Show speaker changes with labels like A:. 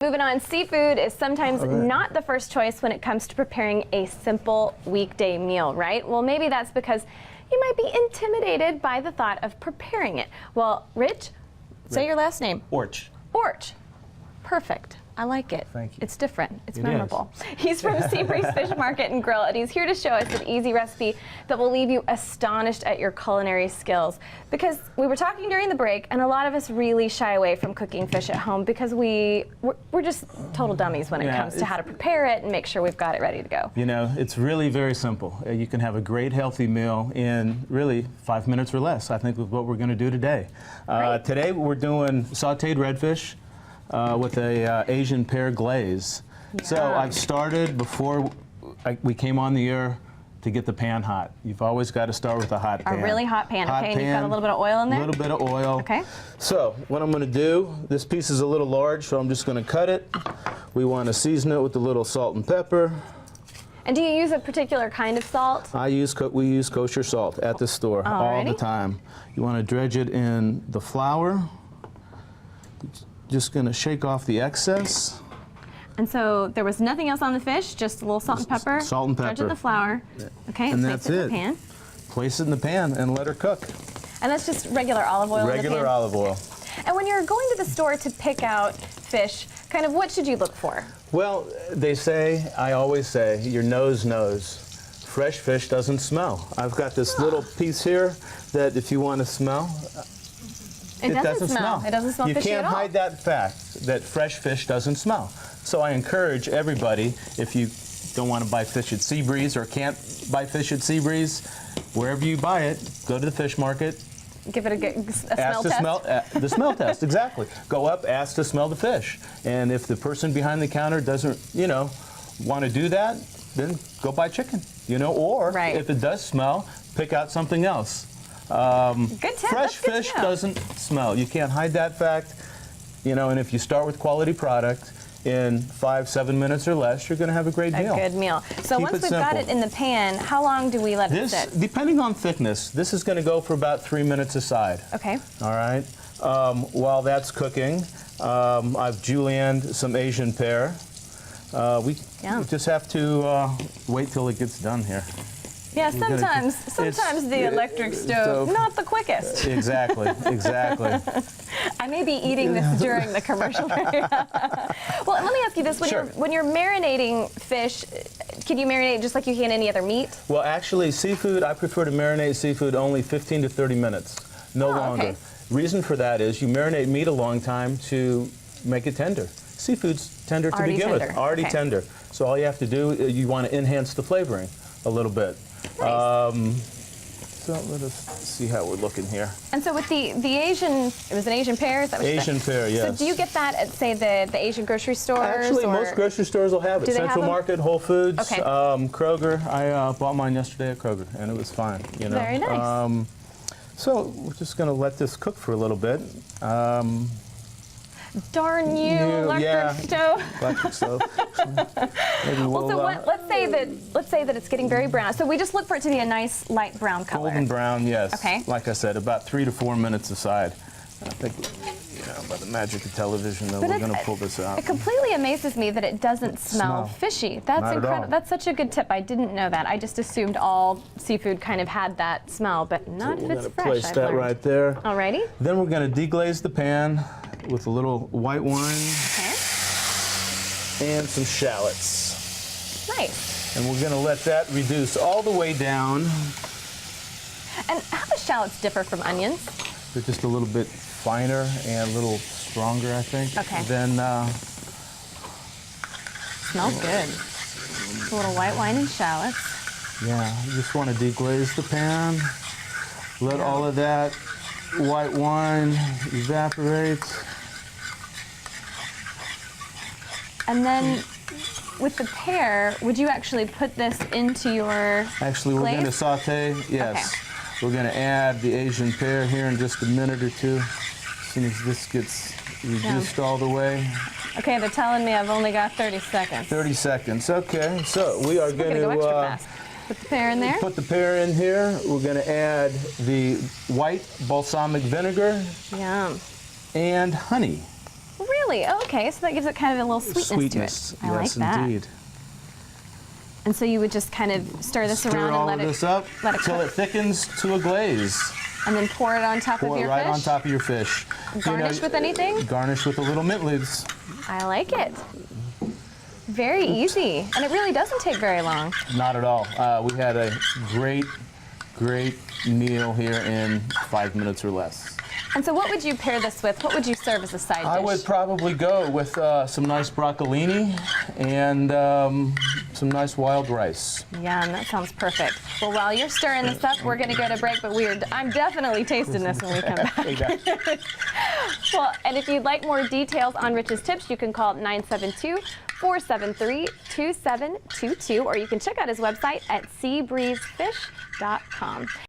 A: Moving on, seafood is sometimes not the first choice when it comes to preparing a simple weekday meal, right? Well, maybe that's because you might be intimidated by the thought of preparing it. Well, Rich, say your last name.
B: Orch.
A: Orch. Perfect. I like it.
B: Thank you.
A: It's different. It's memorable. He's from Seabreeze Fish Market and Grill, and he's here to show us an easy recipe that will leave you astonished at your culinary skills. Because we were talking during the break, and a lot of us really shy away from cooking fish at home because we're just total dummies when it comes to how to prepare it and make sure we've got it ready to go.
B: You know, it's really very simple. You can have a great healthy meal in really 5 minutes or less, I think, is what we're going to do today. Today we're doing sauteed redfish with a Asian pear glaze. Yeah. So I've started before we came on the air to get the pan hot. You've always got to start with a hot pan.
A: A really hot pan, okay, and you've got a little bit of oil in there?
B: A little bit of oil.
A: Okay.
B: So what I'm going to do, this piece is a little large, so I'm just going to cut it. We want to season it with a little salt and pepper.
A: And do you use a particular kind of salt?
B: We use kosher salt at the store all the time. You want to dredge it in the flour. Just going to shake off the excess.
A: And so there was nothing else on the fish, just a little salt and pepper.
B: Salt and pepper.
A: Dredge in the flour. Okay,
B: and that's it.
A: In the pan.
B: Place it in the pan and let her cook.
A: And that's just regular olive oil in the pan?
B: Regular olive oil.
A: And when you're going to the store to pick out fish, kind of what should you look for?
B: Well, they say, I always say, your nose knows. Fresh fish doesn't smell. I've got this little piece here that if you want to smell, it doesn't smell.
A: It doesn't smell fishy at all.
B: You can't hide that fact that fresh fish doesn't smell. So I encourage everybody, if you don't want to buy fish at Seabreeze or can't buy fish at Seabreeze, wherever you buy it, go to the fish market.
A: Give it a smell test?
B: The smell test, exactly. Go up, ask to smell the fish. And if the person behind the counter doesn't, want to do that, then go buy chicken, or if it does smell, pick out something else.
A: Good tip.
B: Fresh fish doesn't smell. You can't hide that fact, and if you start with quality product, in 5-7 minutes or less, you're going to have a great meal.
A: A good meal. So once we've got it in the pan, how long do we let it sit?
B: Depending on thickness, this is going to go for about 3 minutes aside.
A: Okay.
B: All right. While that's cooking, I've julienned some Asian pear. We just have to wait till it gets done here.
A: Yeah, sometimes the electric stove, not the quickest.
B: Exactly.
A: I may be eating this during the commercial break. Well, let me ask you this: when you're marinating fish, can you marinate just like you can any other meat?
B: Well, actually, seafood, I prefer to marinate seafood only 15 to 30 minutes, no longer.
A: Okay.
B: Reason for that is you marinate meat a long time to make it tender. Seafood's tender to begin with, already tender. So all you have to do, you want to enhance the flavoring a little bit.
A: Nice.
B: So let us see how we're looking here.
A: And so with the Asian, it was an Asian pear, is that what you said?
B: Asian pear, yes.
A: So do you get that at, say, the Asian grocery stores?
B: Actually, most grocery stores will have it. Central Market, Whole Foods, Kroger. I bought mine yesterday at Kroger, and it was fine.
A: Very nice.
B: So we're just going to let this cook for a little bit.
A: Darn you, electric stove.
B: Electric stove. Maybe we'll,
A: let's say that it's getting very brown. So we just look for it to be a nice light brown color.
B: Golden brown, yes.
A: Okay.
B: Like I said, about 3 to 4 minutes aside. I think, by the magic of television, though, we're going to pull this out.
A: It completely amazes me that it doesn't smell fishy. That's incredible. That's such a good tip. I didn't know that. I just assumed all seafood kind of had that smell, but not if it's fresh.
B: Place that right there.
A: Alrighty.
B: Then we're going to deglaze the pan with a little white wine and some shallots.
A: Nice.
B: And we're going to let that reduce all the way down.
A: And how do shallots differ from onions?
B: They're just a little bit finer and a little stronger, I think.
A: Okay.
B: Then,
A: smells good. A little white wine and shallots.
B: Yeah, you just want to deglaze the pan. Let all of that white wine evaporate.
A: And then with the pear, would you actually put this into your
B: Actually, we're going to saute, yes. Okay. We're going to add the Asian pear here in just a minute or two, as soon as this gets reduced all the way.
A: Okay, they're telling me I've only got 30 seconds.
B: 30 seconds, okay. So we are going to
A: go extra fast. Put the pear in there.
B: Put the pear in here. We're going to add the white balsamic vinegar.
A: Yum.
B: And honey.
A: Really? Oh, okay, so that gives it kind of a little sweetness to it. I like
B: yes,
A: that.
B: indeed.
A: And so you would just kind of stir this
B: Stir
A: around
B: all
A: and
B: of this up
A: let it
B: until
A: cook.
B: it thickens to a glaze.
A: And then pour it on top of
B: Pour
A: your
B: it right
A: fish.
B: on top of your fish.
A: Garnish with anything?
B: Garnish with a little mint leaves.
A: I like it. Very easy, and it really doesn't take very long.
B: Not at all. We had a great meal here in 5 minutes or less.
A: And so what would you pair this with? What would you serve as a side dish?
B: I would probably go with some nice broccolini and some nice wild rice.
A: Yum, that sounds perfect. Well, while you're stirring this up, we're going to go to break, but I'm definitely tasting this when we come back. Well, and if you'd like more details on Rich's tips, you can call 972-473-2722, or you can check out his website at seabreezefish.com.